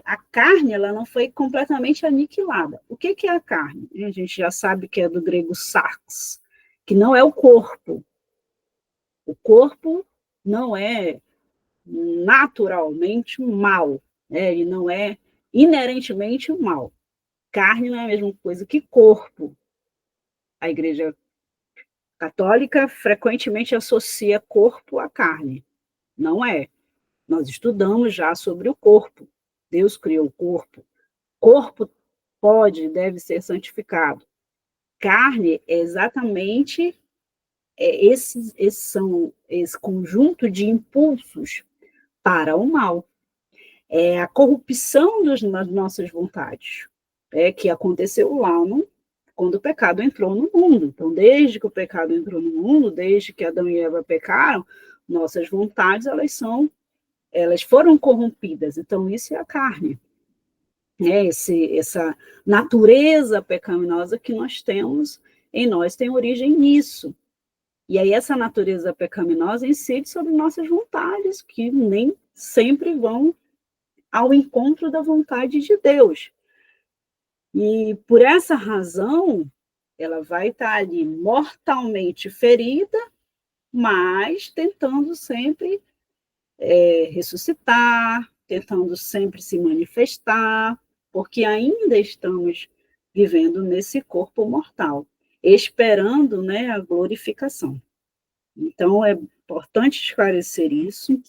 a carne ela não foi completamente aniquilada. O que é a carne? A gente já sabe que é do grego sarx, que não é o corpo. O corpo não é naturalmente mal, né? Ele não é inerentemente mal. Carne não é a mesma coisa que corpo. A Igreja Católica frequentemente associa corpo à carne. Não é. Nós estudamos já sobre o corpo. Deus criou o corpo. Corpo pode e deve ser santificado. Carne é exatamente esse conjunto de impulsos para o mal. É a corrupção das nossas vontades, que aconteceu lá quando o pecado entrou no mundo. Então, desde que o pecado entrou no mundo, desde que Adão e Eva pecaram, nossas vontades elas foram corrompidas. Então, isso é a carne. Essa natureza pecaminosa que nós temos em nós tem origem nisso. E aí essa natureza pecaminosa incide sobre nossas vontades, que nem sempre vão ao encontro da vontade de Deus. E por essa razão, ela vai estar ali mortalmente ferida, mas tentando sempre ressuscitar, tentando sempre se manifestar, porque ainda estamos vivendo nesse corpo mortal, esperando, né, a glorificação. Então, é importante esclarecer isso,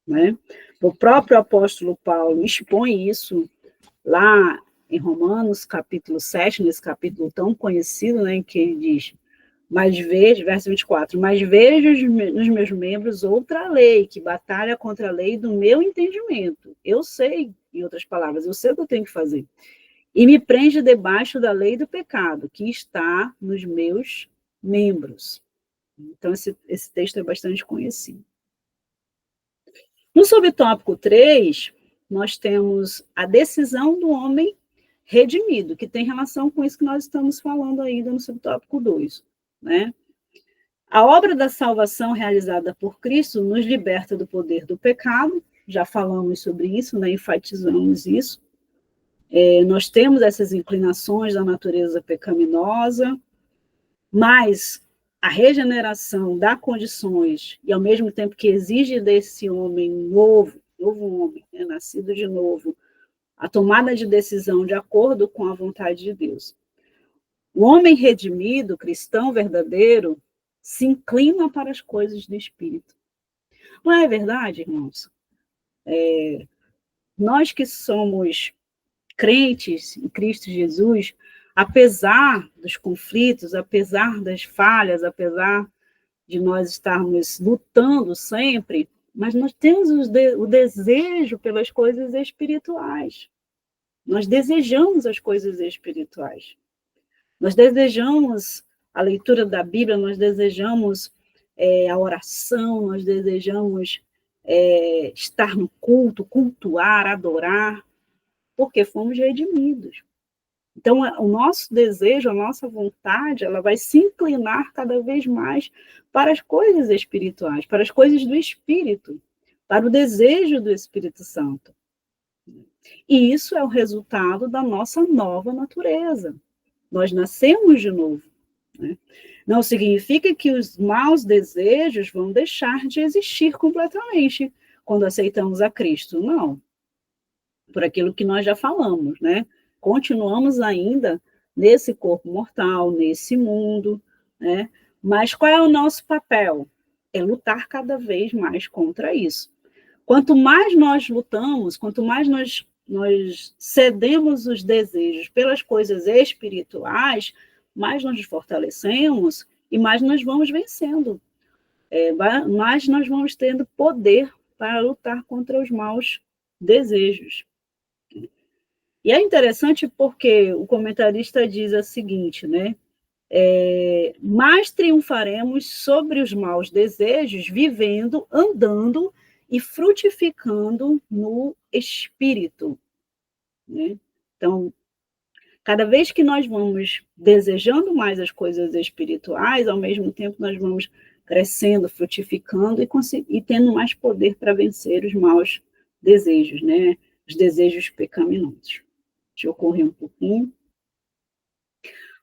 né? O próprio apóstolo Paulo expõe isso lá em Romanos, capítulo 7, nesse capítulo tão conhecido, né, em que ele diz, mas vejo, verso 24, mas vejo nos meus membros outra lei, que batalha contra a lei do meu entendimento. Eu sei, em outras palavras, eu sei o que eu tenho que fazer. E me prende debaixo da lei do pecado, que está nos meus membros. Então, esse texto é bastante conhecido. No subtópico 3, nós temos a decisão do homem redimido, que tem relação com isso que nós estamos falando ainda no subtópico 2, né? A obra da salvação realizada por Cristo nos liberta do poder do pecado já falamos sobre isso, né, enfatizamos isso. Nós temos essas inclinações da natureza pecaminosa, mas a regeneração dá condições, e ao mesmo tempo que exige desse homem novo homem, nascido de novo, a tomada de decisão de acordo com a vontade de Deus. O homem redimido, cristão verdadeiro, se inclina para as coisas do Espírito. Não é verdade, irmãos? Nós que somos crentes em Cristo Jesus, apesar dos conflitos, apesar das falhas, apesar de nós estarmos lutando sempre, mas nós temos o desejo pelas coisas espirituais. Nós desejamos as coisas espirituais. Nós desejamos a leitura da Bíblia, nós desejamos a oração, nós desejamos estar no culto, cultuar, adorar, porque fomos redimidos. Então, o nosso desejo, a nossa vontade, ela vai se inclinar cada vez mais para as coisas espirituais, para as coisas do Espírito, para o desejo do Espírito Santo. E isso é o resultado da nossa nova natureza. Nós nascemos de novo. Né? Não significa que os maus desejos vão deixar de existir completamente quando aceitamos a Cristo. Não. Por aquilo que nós já falamos, né? Continuamos ainda nesse corpo mortal, nesse mundo, né? Mas qual é o nosso papel? É lutar cada vez mais contra isso. Quanto mais nós lutamos, quanto mais nós cedemos os desejos pelas coisas espirituais, mais nós nos fortalecemos e mais nós vamos vencendo. Mais nós vamos tendo poder para lutar contra os maus desejos. E é interessante porque o comentarista diz o seguinte, né? Mais triunfaremos sobre os maus desejos, vivendo, andando e frutificando no Espírito. Né? Então, cada vez que nós vamos desejando mais as coisas espirituais, ao mesmo tempo nós vamos crescendo, frutificando e tendo mais poder para vencer os maus desejos, né? Os desejos pecaminosos. Deixa eu correr um pouquinho.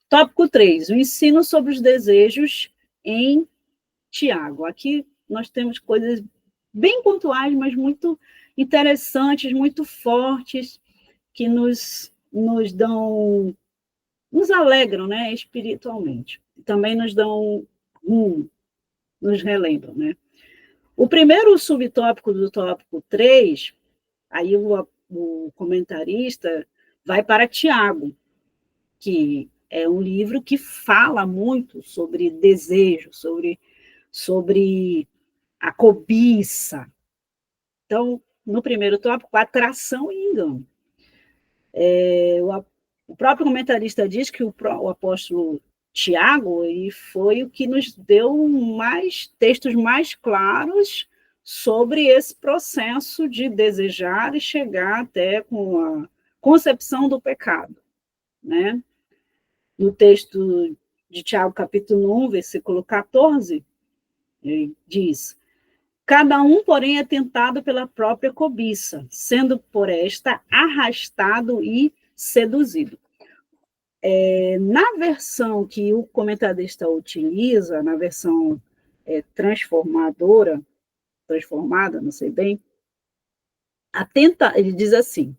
Tópico 3, o ensino sobre os desejos em Tiago. Aqui nós temos coisas bem pontuais, mas muito interessantes, muito fortes, que nos alegram, né, espiritualmente. Também nos dão nos relembram, né? O primeiro subtópico do tópico 3, aí o comentarista vai para Tiago, que é um livro que fala muito sobre desejo, sobre a cobiça. Então, no primeiro tópico, atração e engano. O próprio comentarista diz que o apóstolo Tiago foi o que nos deu textos mais claros sobre esse processo de desejar e chegar até com a concepção do pecado, né? No texto de Tiago, capítulo 1, versículo 14, diz: cada um, porém, é tentado pela própria cobiça, sendo por esta arrastado e seduzido. Na versão que o comentarista utiliza, na versão transformada, não sei bem, ele diz assim: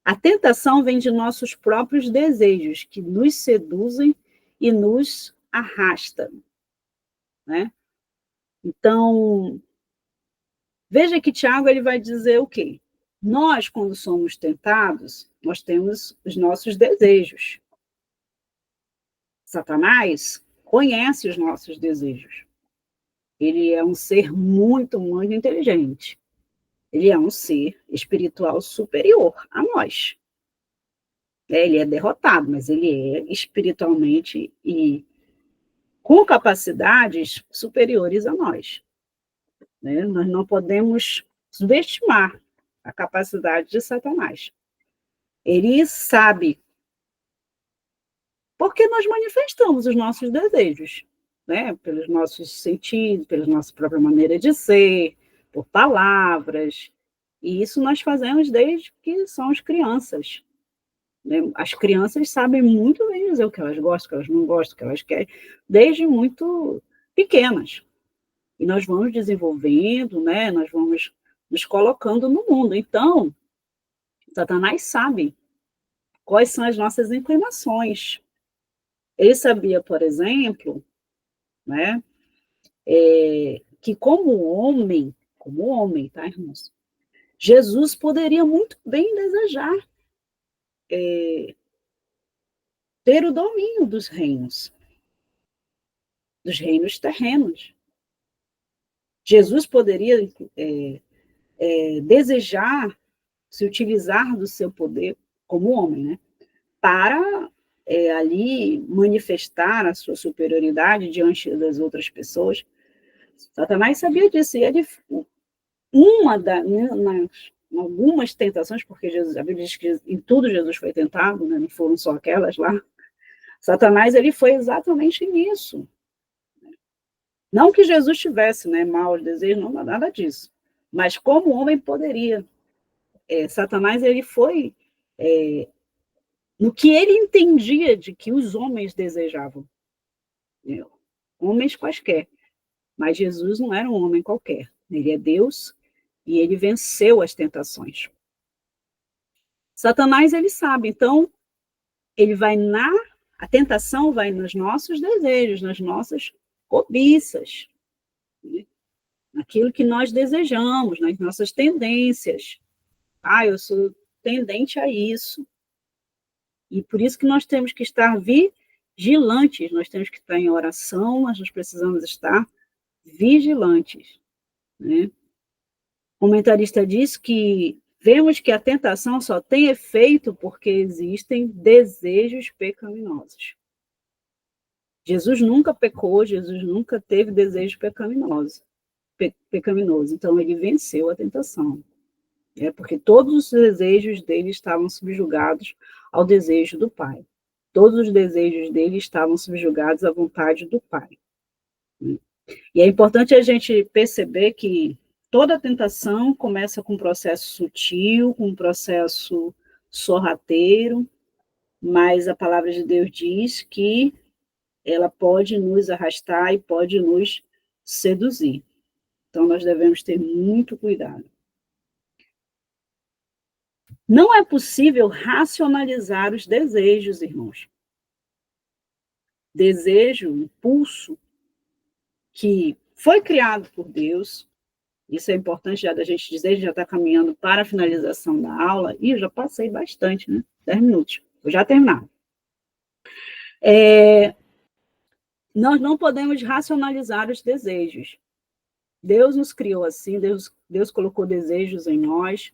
a tentação vem de nossos próprios desejos, que nos seduzem e nos arrastam, né? Então, veja que Tiago ele vai dizer o quê? Nós, quando somos tentados, nós temos os nossos desejos. Satanás conhece os nossos desejos. Ele é um ser muito, muito inteligente. Ele é um ser espiritual superior a nós. Ele é derrotado, mas ele é espiritualmente e com capacidades superiores a nós. Né? Nós não podemos subestimar a capacidade de Satanás. Ele sabe, porque nós manifestamos os nossos desejos, né? Pelos nossos sentidos, pela nossa própria maneira de ser, por palavras, E isso nós fazemos desde que somos crianças. Né? As crianças sabem muito bem dizer o que elas gostam, o que elas não gostam, o que elas querem, desde muito pequenas. E nós vamos desenvolvendo, né? Nós vamos nos colocando no mundo. Então, Satanás sabe quais são as nossas inclinações. Ele sabia, por exemplo, né, que como homem, tá, irmãos? Jesus poderia muito bem desejar ter o domínio dos reinos terrenos. Jesus poderia desejar se utilizar do seu poder como homem, né, para ali manifestar a sua superioridade diante das outras pessoas. Satanás sabia disso, e ele, algumas tentações, porque Jesus, a Bíblia diz que em tudo Jesus foi tentado, né, não foram só aquelas lá. Satanás, ele foi exatamente nisso. Não que Jesus tivesse, né, maus desejos, não, nada disso. Mas como homem poderia. Satanás, ele foi no que ele entendia de que os homens desejavam. Homens quaisquer. Mas Jesus não era um homem qualquer. Ele é Deus e ele venceu as tentações. Satanás, ele sabe. Então, ele vai a tentação vai nos nossos desejos, nas nossas cobiças, né? Naquilo que nós desejamos, nas nossas tendências. Eu sou tendente a isso. E por isso que nós temos que estar vigilantes, nós temos que estar em oração, mas nós precisamos estar vigilantes, né? O comentarista diz que vemos que a tentação só tem efeito porque existem desejos pecaminosos. Jesus nunca pecou, Jesus nunca teve desejo pecaminoso. Então, ele venceu a tentação. Porque todos os desejos dele estavam subjugados ao desejo do Pai. Todos os desejos dele estavam subjugados à vontade do Pai. E é importante a gente perceber que toda tentação começa com um processo sutil, com um processo sorrateiro, mas a palavra de Deus diz que ela pode nos arrastar e pode nos seduzir. Então, nós devemos ter muito cuidado. Não é possível racionalizar os desejos, irmãos. Desejo, impulso, que foi criado por Deus, isso é importante já da gente dizer, a gente já está caminhando para a finalização da aula, e eu já passei bastante, né? 10 minutos, vou já terminar. Nós não podemos racionalizar os desejos. Deus nos criou assim, Deus colocou desejos em nós,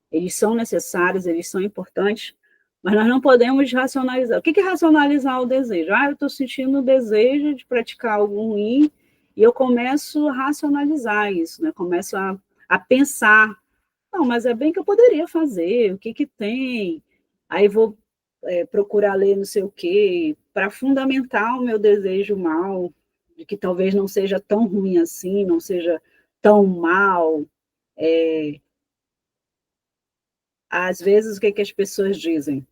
eles são necessários, eles são importantes, mas nós não podemos racionalizar. O que é racionalizar o desejo? Eu estou sentindo o desejo de praticar algo ruim, e eu começo a racionalizar isso, né? Começo a pensar, não, mas é bem que eu poderia fazer, o que tem? Aí vou procurar ler não sei o quê, para fundamentar o meu desejo mal, de que talvez não seja tão ruim assim, não seja tão mal. Às vezes, o que as pessoas dizem?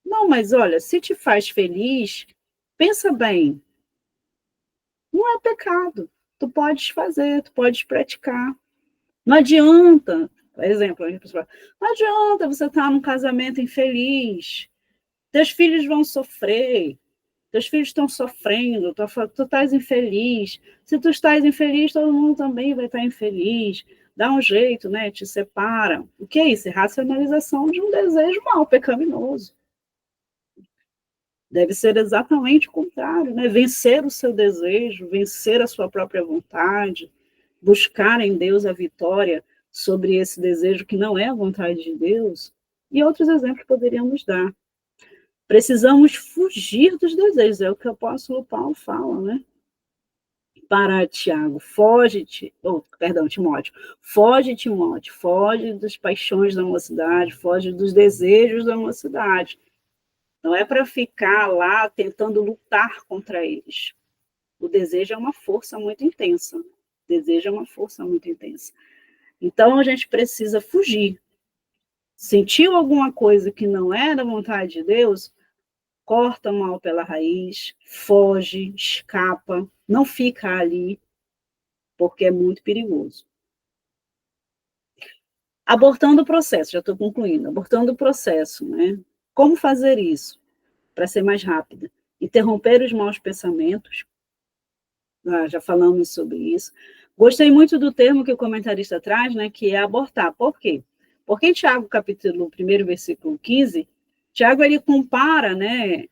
Não, mas olha, se te faz feliz, pensa bem, não é pecado, tu podes fazer, tu podes praticar. Não adianta, por exemplo, a pessoa fala, não adianta você estar num casamento infeliz, teus filhos vão sofrer, teus filhos estão sofrendo, tu estás infeliz, se tu estás infeliz, todo mundo também vai estar infeliz, dá um jeito, né, te separa. O que é isso? É racionalização de um desejo mal, pecaminoso. Deve ser exatamente o contrário, né? Vencer o seu desejo, vencer a sua própria vontade, buscar em Deus a vitória sobre esse desejo que não é a vontade de Deus, e outros exemplos poderíamos dar. Precisamos fugir dos desejos, é o que o apóstolo Paulo fala, né? Para Timóteo, foge, Timóteo, foge das paixões da mocidade, foge dos desejos da mocidade. Não é para ficar lá tentando lutar contra eles. O desejo é uma força muito intensa. Então, a gente precisa fugir. Sentiu alguma coisa que não é da vontade de Deus, corta mal pela raiz, foge, escapa, não fica ali, porque é muito perigoso. Abortando o processo, já estou concluindo, abortando o processo, né? Como fazer isso? Para ser mais rápida. Interromper os maus pensamentos, já falamos sobre isso. Gostei muito do termo que o comentarista traz, né, que é abortar. Por quê? Porque em Tiago, capítulo 1, versículo 15, Tiago, ele compara, né,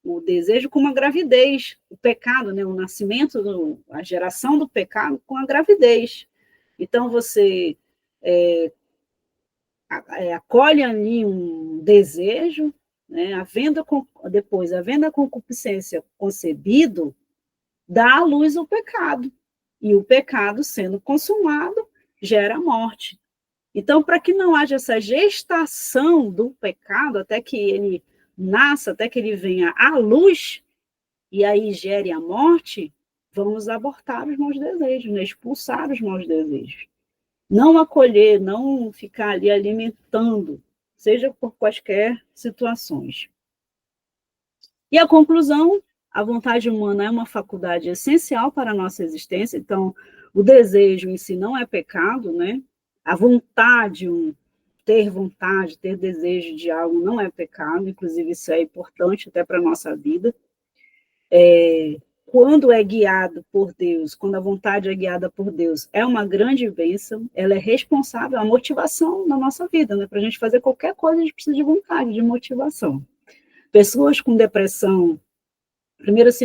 o desejo com uma gravidez, o pecado, né, o nascimento, a geração do pecado com a gravidez. Então, você acolhe ali um desejo, né, depois, havendo a concupiscência concebido, dá à luz o pecado. E o pecado, sendo consumado, gera morte. Então, para que não haja essa gestação do pecado, até que ele nasça, até que ele venha à luz, e aí gere a morte, vamos abortar os maus desejos, né? Expulsar os maus desejos. Não acolher, não ficar ali alimentando, seja por quaisquer situações. E a conclusão, a vontade humana é uma faculdade essencial para a nossa existência, então o desejo em si não é pecado, né? A vontade, ter desejo de algo não é pecado, inclusive isso é importante até para a nossa vida. Quando é guiado por Deus, quando a vontade é guiada por Deus, é uma grande bênção, ela é responsável, a motivação na nossa vida, né? Para a gente fazer qualquer coisa, a gente precisa de vontade, de motivação. Pessoas com depressão, pelos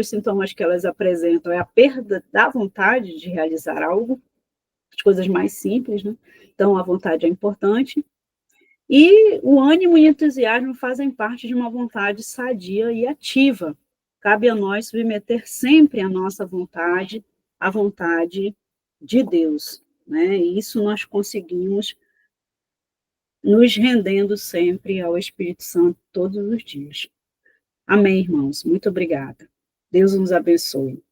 sintomas que elas apresentam é a perda da vontade de realizar algo, as coisas mais simples, né? Então, a vontade é importante. E o ânimo e o entusiasmo fazem parte de uma vontade sadia e ativa. Cabe a nós submeter sempre a nossa vontade à vontade de Deus, né? E isso nós conseguimos nos rendendo sempre ao Espírito Santo todos os dias. Amém, irmãos. Muito obrigada. Deus nos abençoe.